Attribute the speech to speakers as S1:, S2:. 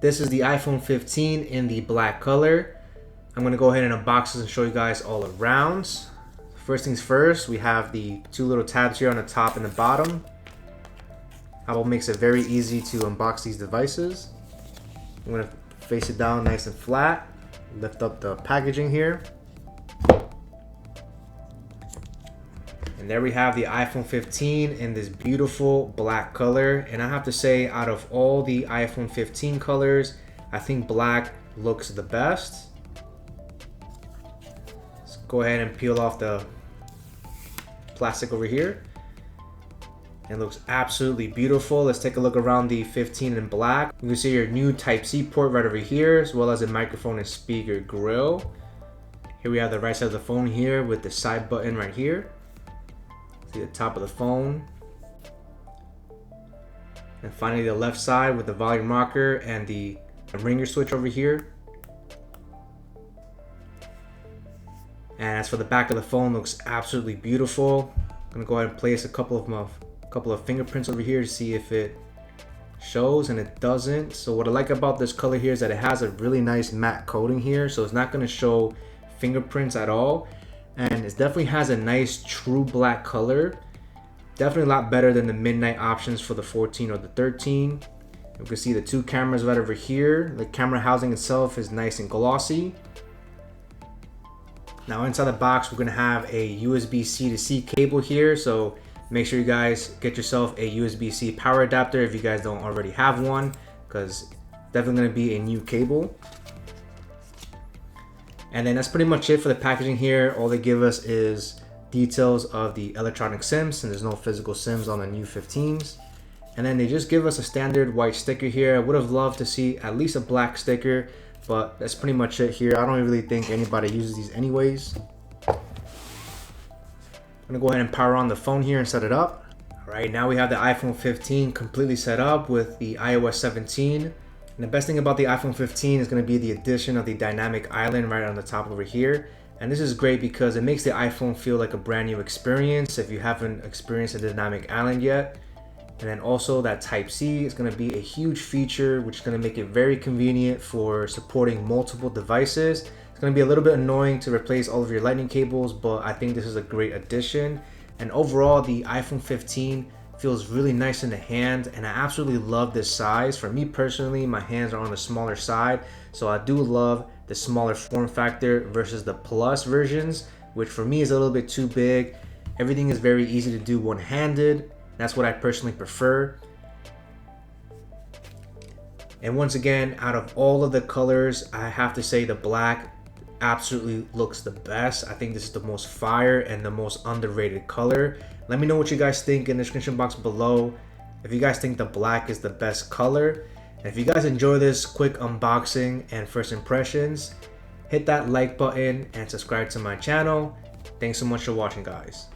S1: This is the iPhone 15 in the black color. I'm gonna go ahead and unbox this and show you guys all around. First things first, we have the two little tabs here on the top and the bottom. Apple makes it very easy to unbox these devices. I'm gonna face it down nice and flat. Lift up the packaging here. And there we have the iPhone 15 in this beautiful black color. And I have to say, out of all the iPhone 15 colors, I think black looks the best. Let's go ahead and peel off the plastic over here. It looks absolutely beautiful. Let's take a look around the 15 in black. You can see your new Type-C port right over here, as well as a microphone and speaker grill. Here we have the right side of the phone here with the side button right here. See the top of the phone. And finally the left side with the volume rocker and the ringer switch over here. And as for the back of the phone, looks absolutely beautiful. I'm gonna go ahead and place a couple of fingerprints over here to see if it shows, and it doesn't. So what I like about this color here is that it has a really nice matte coating here, so it's not gonna show fingerprints at all. And it definitely has a nice true black color. Definitely a lot better than the midnight options for the 14 or the 13. You can see the two cameras right over here. The camera housing itself is nice and glossy. Now inside the box, we're gonna have a USB-C to C cable here. So make sure you guys get yourself a USB-C power adapter if you guys don't already have one, because definitely gonna be a new cable. And then that's pretty much it for the packaging here. All they give us is details of the electronic SIMs, and there's no physical SIMs on the new 15s. And then they just give us a standard white sticker here. I would have loved to see at least a black sticker, but that's pretty much it here. I don't really think anybody uses these anyways. I'm gonna go ahead and power on the phone here and set it up. All right, now we have the iPhone 15 completely set up with the iOS 17. And the best thing about the iPhone 15 is going to be the addition of the dynamic island right on the top over here. And this is great because it makes the iPhone feel like a brand new experience if you haven't experienced a dynamic island yet. And then also that Type-C is going to be a huge feature, which is going to make it very convenient for supporting multiple devices. It's going to be a little bit annoying to replace all of your lightning cables, but I think this is a great addition. And overall, the iPhone 15 feels really nice in the hand, and I absolutely love this size. For me personally, my hands are on the smaller side, so I do love the smaller form factor versus the Plus versions, which for me is a little bit too big. Everything is very easy to do one-handed. That's what I personally prefer. And once again, out of all of the colors, I have to say the black absolutely looks the best. I think this is the most fire and the most underrated color. Let me know what you guys think in the description box below. If you guys think the black is the best color. And if you guys enjoy this quick unboxing and first impressions, hit that like button and subscribe to my channel. Thanks so much for watching, guys.